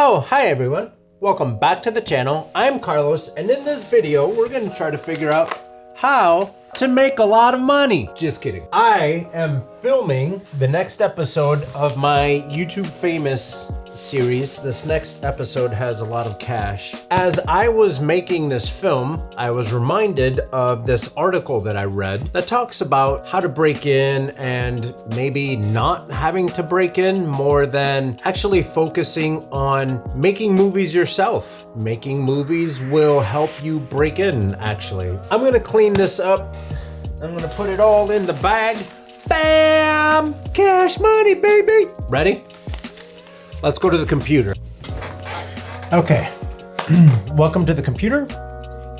Oh, hi everyone. Welcome back to the channel. I'm Carlos, and in this video, we're gonna try to figure out how to make a lot of money. Just kidding. I am filming the next episode of my YouTube Famous series. This next episode has a lot of cash. As I was making this film, I was reminded of this article that I read that talks about how to break in and maybe not having to break in more than actually focusing on making movies yourself. Making movies will help you break in, actually. I'm gonna clean this up. I'm gonna put it all in the bag. Bam! Cash money, baby! Ready? Let's go to the computer. Okay, welcome to the computer.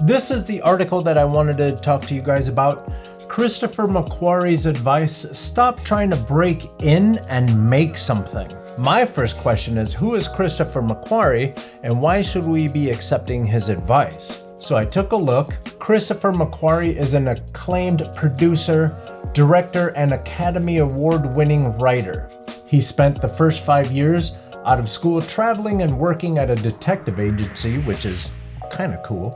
This is the article that I wanted to talk to you guys about. Christopher McQuarrie's advice: stop trying to break in and make something. My first question is, who is Christopher McQuarrie and why should we be accepting his advice? So I took a look. Christopher McQuarrie is an acclaimed producer, director, and Academy Award-winning writer. He spent the first 5 years out of school traveling and working at a detective agency, which is kind of cool.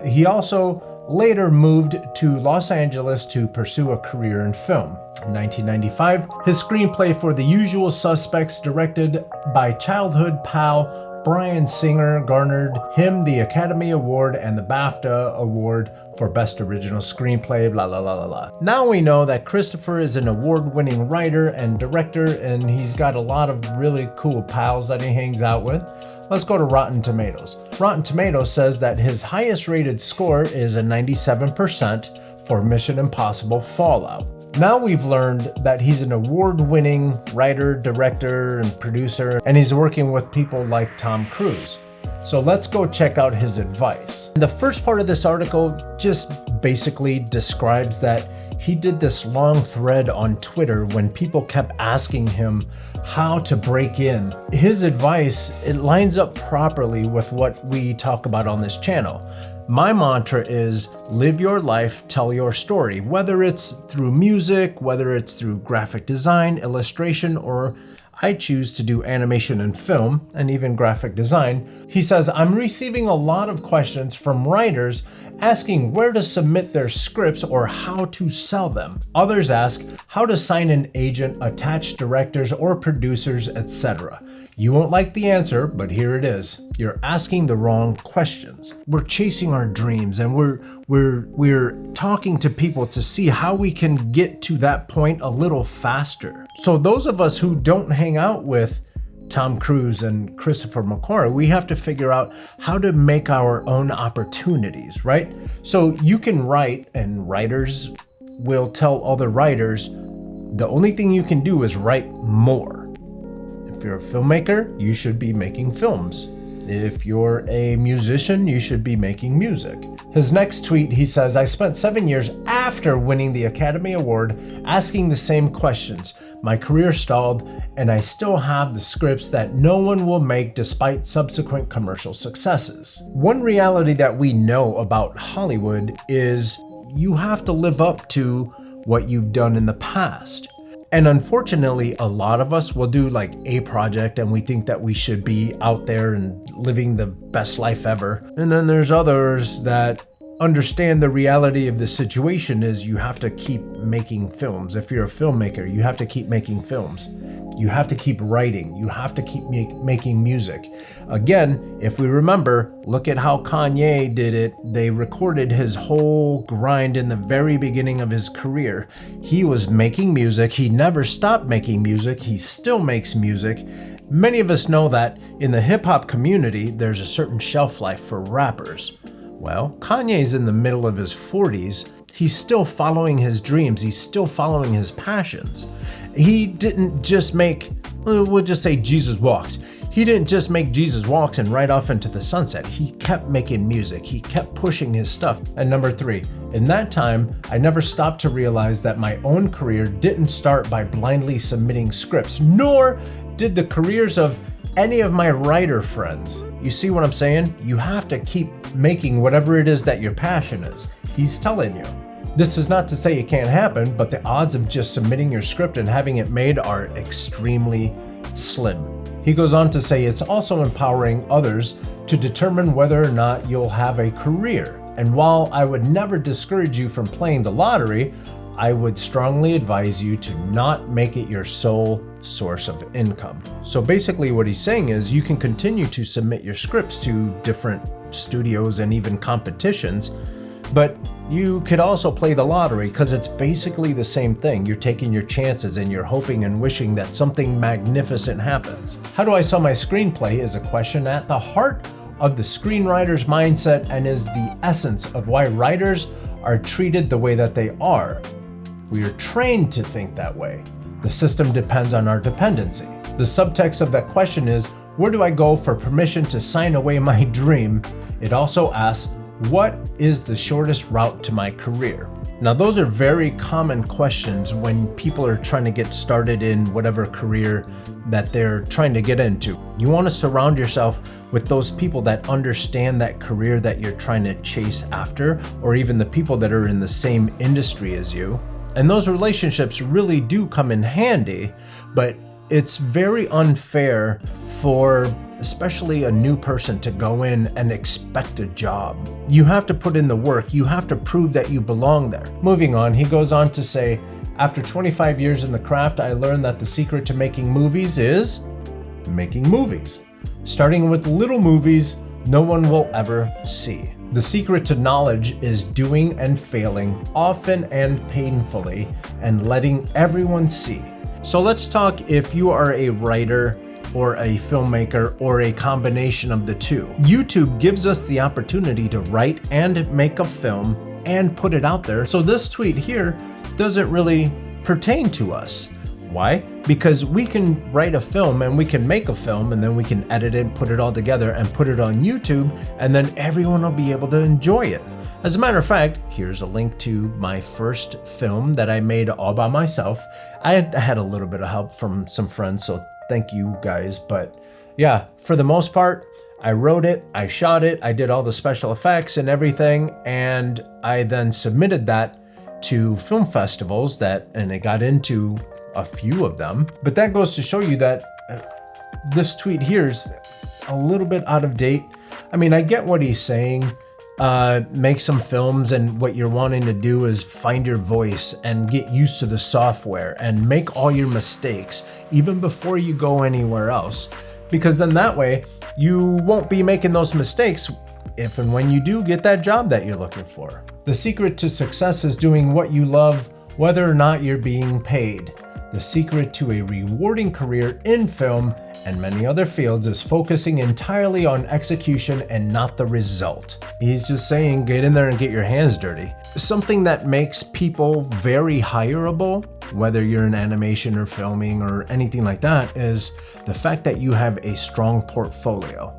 He also later moved to Los Angeles to pursue a career in film. In 1995, his screenplay for The Usual Suspects, directed by childhood pal Bryan Singer, garnered him the Academy Award and the BAFTA Award for Best Original Screenplay, blah, blah, blah, blah, blah. Now we know that Christopher is an award-winning writer and director, and he's got a lot of really cool pals that he hangs out with. Let's go to Rotten Tomatoes. Rotten Tomatoes says that his highest rated score is a 97% for Mission Impossible Fallout. Now we've learned that he's an award-winning writer, director, and producer, and he's working with people like Tom Cruise. So let's go check out his advice. The first part of this article just basically describes that he did this long thread on Twitter when people kept asking him how to break in. His advice, it lines up properly with what we talk about on this channel. My mantra is live your life, tell your story, whether it's through music, whether it's through graphic design, illustration, or I choose to do animation and film, and even graphic design. He says, I'm receiving a lot of questions from writers asking where to submit their scripts or how to sell them. Others ask how to sign an agent, attach directors or producers, etc. You won't like the answer, but here it is. You're asking the wrong questions. We're chasing our dreams, and we're talking to people to see how we can get to that point a little faster. So those of us who don't hang out with Tom Cruise and Christopher McQuarrie, we have to figure out how to make our own opportunities, right? So you can write, and writers will tell other writers, the only thing you can do is write more. If you're a filmmaker, you should be making films. If you're a musician, you should be making music. His next tweet, he says, I spent 7 years after winning the Academy Award asking the same questions. My career stalled, and I still have the scripts that no one will make despite subsequent commercial successes. One reality that we know about Hollywood is you have to live up to what you've done in the past. And unfortunately, a lot of us will do like a project and we think that we should be out there and living the best life ever. And then there's others that understand the reality of the situation is you have to keep making films. If you're a filmmaker, you have to keep making films. You have to keep writing. You have to keep making music. Again, if we remember, look at how Kanye did it. They recorded his whole grind in the very beginning of his career. He was making music. He never stopped making music. He still makes music. Many of us know that in the hip hop community, there's a certain shelf life for rappers. Well, Kanye's in the middle of his 40s. He's still following his dreams. He's still following his passions. He didn't just make, we'll just say Jesus Walks. He didn't just make Jesus Walks and ride off into the sunset. He kept making music. He kept pushing his stuff. And number 3, in that time, I never stopped to realize that my own career didn't start by blindly submitting scripts, nor did the careers of any of my writer friends. You see what I'm saying? You have to keep making whatever it is that your passion is. He's telling you. This is not to say it can't happen, but the odds of just submitting your script and having it made are extremely slim. He goes on to say it's also empowering others to determine whether or not you'll have a career. And while I would never discourage you from playing the lottery, I would strongly advise you to not make it your sole source of income. So basically what he's saying is you can continue to submit your scripts to different studios and even competitions, but you could also play the lottery because it's basically the same thing. You're taking your chances and you're hoping and wishing that something magnificent happens. How do I sell my screenplay is a question at the heart of the screenwriter's mindset and is the essence of why writers are treated the way that they are. We are trained to think that way. The system depends on our dependency. The subtext of that question is, where do I go for permission to sign away my dream? It also asks, what is the shortest route to my career? Now, those are very common questions when people are trying to get started in whatever career that they're trying to get into. You want to surround yourself with those people that understand that career that you're trying to chase after, or even the people that are in the same industry as you. And those relationships really do come in handy, but it's very unfair for especially a new person to go in and expect a job. You have to put in the work. You have to prove that you belong there. Moving on, he goes on to say, after 25 years in the craft, I learned that the secret to making movies is making movies. Starting with little movies no one will ever see. The secret to knowledge is doing and failing often and painfully and letting everyone see. So let's talk if you are a writer or a filmmaker or a combination of the two. YouTube gives us the opportunity to write and make a film and put it out there. So this tweet here doesn't really pertain to us. Why? Because we can write a film and we can make a film and then we can edit it and put it all together and put it on YouTube and then everyone will be able to enjoy it. As a matter of fact, here's a link to my first film that I made all by myself. I had a little bit of help from some friends, so thank you guys. But yeah, for the most part, I wrote it, I shot it, I did all the special effects and everything, and I then submitted that to film festivals and it got into a few of them. But that goes to show you that this tweet here is a little bit out of date. I mean, I get what he's saying. Make some films, and what you're wanting to do is find your voice and get used to the software and make all your mistakes even before you go anywhere else, because then that way you won't be making those mistakes if and when you do get that job that you're looking for. The secret to success is doing what you love, whether or not you're being paid. The secret to a rewarding career in film and many other fields is focusing entirely on execution and not the result. He's just saying, get in there and get your hands dirty. Something that makes people very hireable, whether you're in animation or filming or anything like that, is the fact that you have a strong portfolio.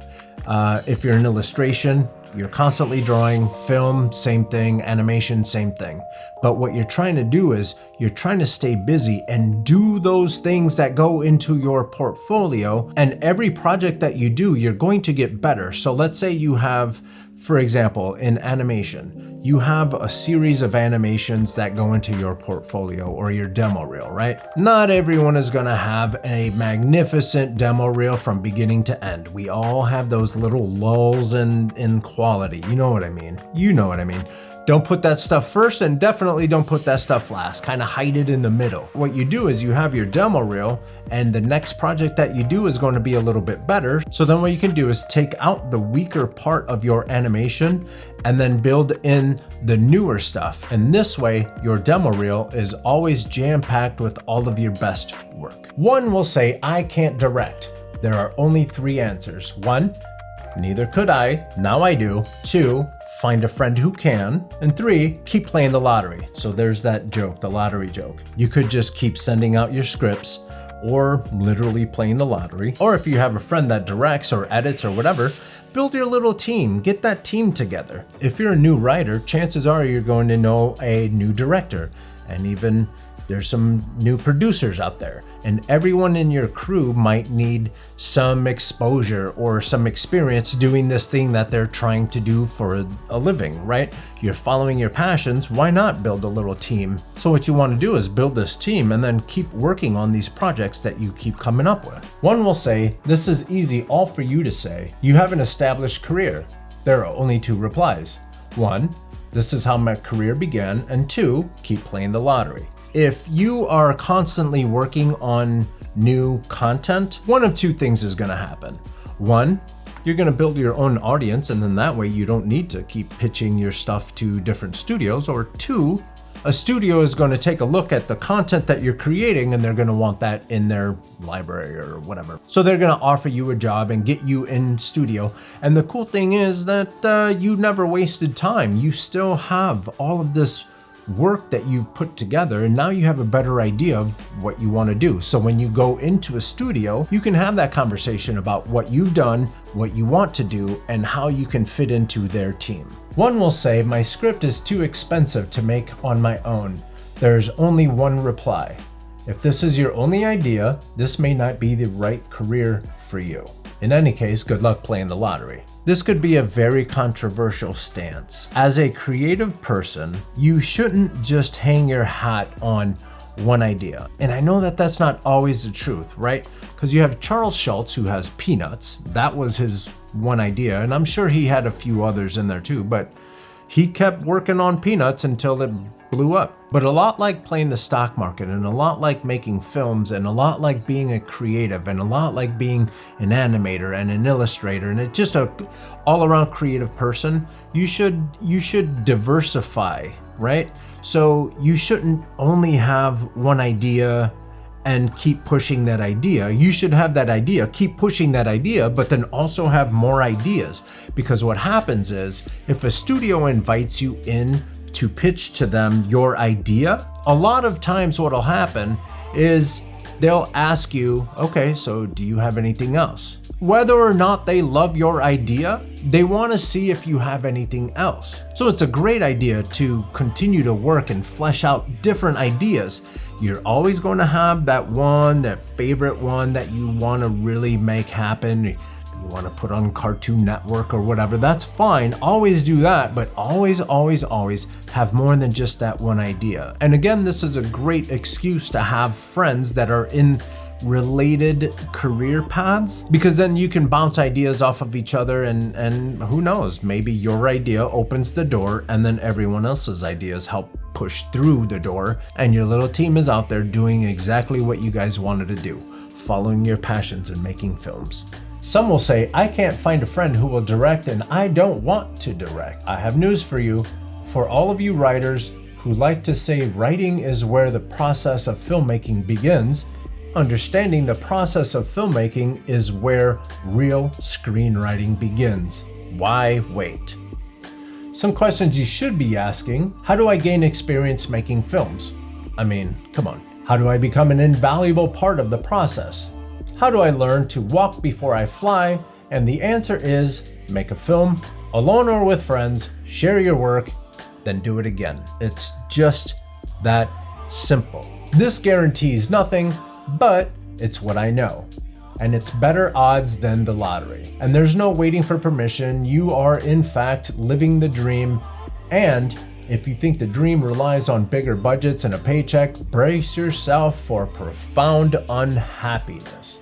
If you're in illustration, you're constantly drawing. Film, same thing. Animation, same thing. But what you're trying to do is you're trying to stay busy and do those things that go into your portfolio. And every project that you do, you're going to get better. So let's say you have, for example, in animation, you have a series of animations that go into your portfolio or your demo reel, right? Not everyone is gonna have a magnificent demo reel from beginning to end. We all have those little lulls in quality. You know what I mean? You know what I mean. Don't put that stuff first, and definitely don't put that stuff last. Kind of hide it in the middle. What you do is you have your demo reel, and the next project that you do is going to be a little bit better. So then what you can do is take out the weaker part of your animation and then build in the newer stuff. And this way, your demo reel is always jam-packed with all of your best work. One will say, I can't direct. There are only 3 answers. 1, neither could I, now I do. 2, find a friend who can. And 3, keep playing the lottery. So there's that joke, the lottery joke. You could just keep sending out your scripts or literally playing the lottery. Or if you have a friend that directs or edits or whatever, build your little team, get that team together. If you're a new writer, chances are you're going to know a new director and even There's some new producers out there, and everyone in your crew might need some exposure or some experience doing this thing that they're trying to do for a living, right? You're following your passions, why not build a little team? So what you want to do is build this team and then keep working on these projects that you keep coming up with. One will say, this is easy all for you to say. You have an established career. There are only two replies. One, this is how my career began, and two, keep playing the lottery. If you are constantly working on new content, one of two things is going to happen. One, you're going to build your own audience, and then that way you don't need to keep pitching your stuff to different studios. Or two, a studio is going to take a look at the content that you're creating, and they're going to want that in their library or whatever. So they're going to offer you a job and get you in studio. And the cool thing is that you never wasted time. You still have all of this work that you put together, and now you have a better idea of what you want to do. So when you go into a studio, you can have that conversation about what you've done, what you want to do, and how you can fit into their team. One will say, my script is too expensive to make on my own. There's only one reply. If this is your only idea, this may not be the right career for you. In any case, good luck playing the lottery. This could be a very controversial stance. As a creative person, you shouldn't just hang your hat on one idea. And I know that that's not always the truth, right? Because you have Charles Schulz, who has Peanuts. That was his one idea, and I'm sure he had a few others in there too, but he kept working on Peanuts until it blew up. But a lot like playing the stock market, and a lot like making films, and a lot like being a creative, and a lot like being an animator and an illustrator, and it's just a all-around creative person, you should diversify, right? So you shouldn't only have one idea and keep pushing that idea. You should have that idea, keep pushing that idea, but then also have more ideas. Because what happens is, if a studio invites you in to pitch to them your idea, a lot of times what'll happen is they'll ask you, okay, so do you have anything else? Whether or not they love your idea, they want to see if you have anything else. So it's a great idea to continue to work and flesh out different ideas. You're always going to have that favorite one that you want to really make happen. You want to put on Cartoon Network or whatever, that's fine. Always do that, but always have more than just that one idea. And again, this is a great excuse to have friends that are in related career paths, because then you can bounce ideas off of each other, and who knows, maybe your idea opens the door and then everyone else's ideas help push through the door, and your little team is out there doing exactly what you guys wanted to do, following your passions and making films. Some will say, I can't find a friend who will direct and I don't want to direct. I have news for you. For all of you writers who like to say writing is where the process of filmmaking begins, understanding the process of filmmaking is where real screenwriting begins. Why wait? Some questions you should be asking: how do I gain experience making films? I mean, come on. How do I become an invaluable part of the process? How do I learn to walk before I fly? And the answer is, make a film, alone or with friends, share your work, then do it again. It's just that simple. This guarantees nothing, but it's what I know. And it's better odds than the lottery. And there's no waiting for permission. You are in fact living the dream. And if you think the dream relies on bigger budgets and a paycheck, brace yourself for profound unhappiness.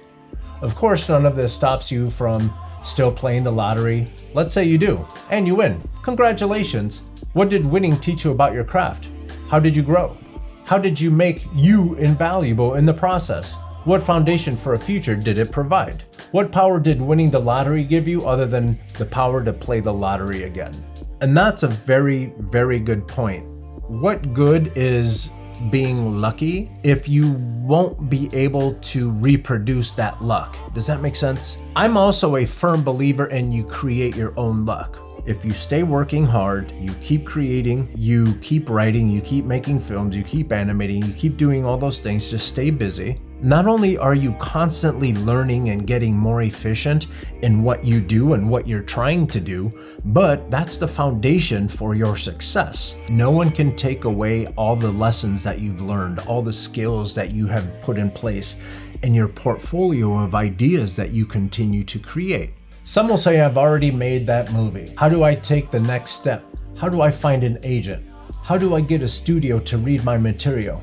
Of course, none of this stops you from still playing the lottery. Let's say you do, and you win. Congratulations. What did winning teach you about your craft? How did you grow? How did you make you invaluable in the process? What foundation for a future did it provide? What power did winning the lottery give you other than the power to play the lottery again? And that's a very, very good point. What good is being lucky if you won't be able to reproduce that luck? Does that make sense? I'm also a firm believer in you create your own luck. If you stay working hard, you keep creating, you keep writing, you keep making films, you keep animating, you keep doing all those things, just stay busy. Not only are you constantly learning and getting more efficient in what you do and what you're trying to do, but that's the foundation for your success. No one can take away all the lessons that you've learned, all the skills that you have put in place, and your portfolio of ideas that you continue to create. Some will say, I've already made that movie. How do I take the next step? How do I find an agent? How do I get a studio to read my material?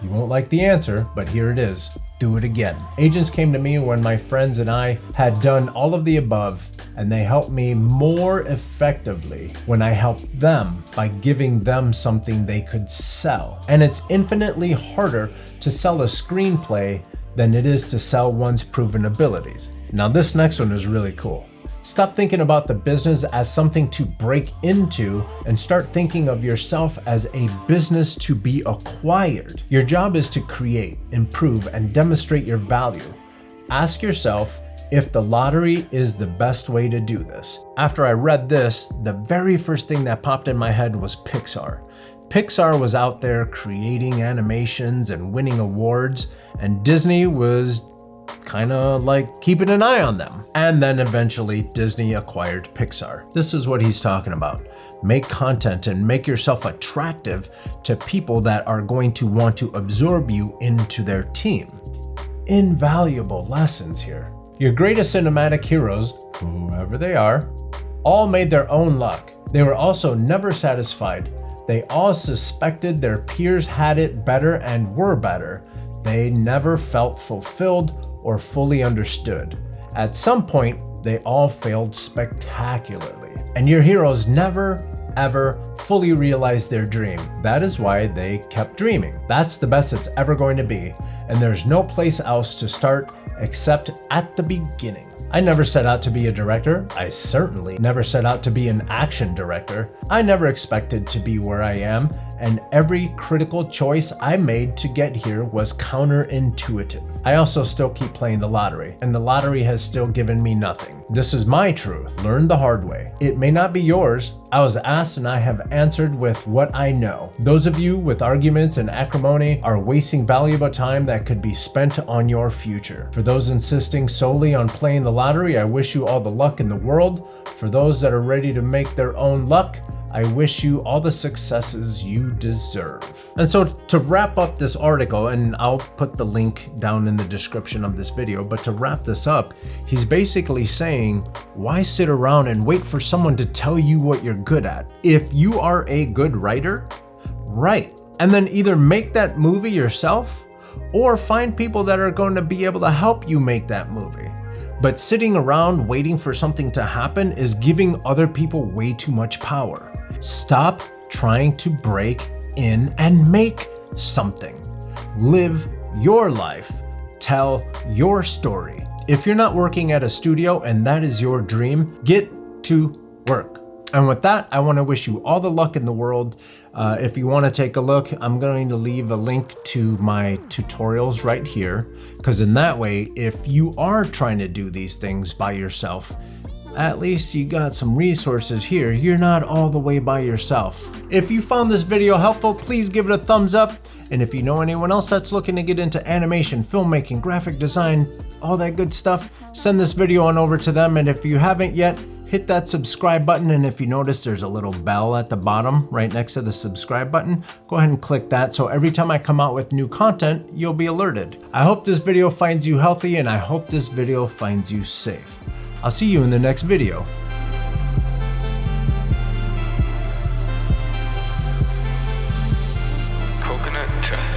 You won't like the answer, but here it is. Do it again. Agents came to me when my friends and I had done all of the above, and they helped me more effectively when I helped them by giving them something they could sell. And it's infinitely harder to sell a screenplay than it is to sell one's proven abilities. Now this next one is really cool. Stop thinking about the business as something to break into and start thinking of yourself as a business to be acquired. Your job is to create, improve, and demonstrate your value. Ask yourself if the lottery is the best way to do this. After I read this, the very first thing that popped in my head was Pixar. Pixar was out there creating animations and winning awards, and Disney was kind of like keeping an eye on them. And then eventually Disney acquired Pixar. This is what he's talking about. Make content and make yourself attractive to people that are going to want to absorb you into their team. Invaluable lessons here. Your greatest cinematic heroes, whoever they are, all made their own luck. They were also never satisfied. They all suspected their peers had it better and were better. They never felt fulfilled or fully understood. At some point, they all failed spectacularly. And your heroes never, ever fully realized their dream. That is why they kept dreaming. That's the best it's ever going to be. And there's no place else to start except at the beginning. I never set out to be a director. I certainly never set out to be an action director. I never expected to be where I am, and every critical choice I made to get here was counterintuitive. I also still keep playing the lottery, and the lottery has still given me nothing. This is my truth, learned the hard way. It may not be yours. I was asked and I have answered with what I know. Those of you with arguments and acrimony are wasting valuable time that could be spent on your future. For those insisting solely on playing the lottery, I wish you all the luck in the world. For those that are ready to make their own luck, I wish you all the successes you deserve. And so to wrap up this article, and I'll put the link down in the description of this video, but to wrap this up, he's basically saying, why sit around and wait for someone to tell you what you're good at? If you are a good writer, write. And then either make that movie yourself or find people that are going to be able to help you make that movie. But sitting around waiting for something to happen is giving other people way too much power. Stop trying to break in and make something. Live your life. Tell your story. If you're not working at a studio and that is your dream, get to work. And with that, I want to wish you all the luck in the world. If you want to take a look, I'm going to leave a link to my tutorials right here, because in that way, if you are trying to do these things by yourself, at least you got some resources here. You're not all the way by yourself. If you found this video helpful, please give it a thumbs up. And if you know anyone else that's looking to get into animation, filmmaking, graphic design, all that good stuff, send this video on over to them. And if you haven't yet, hit that subscribe button, and if you notice there's a little bell at the bottom right next to the subscribe button, go ahead and click that so every time I come out with new content, you'll be alerted. I hope this video finds you healthy, and I hope this video finds you safe. I'll see you in the next video. Coconut chest.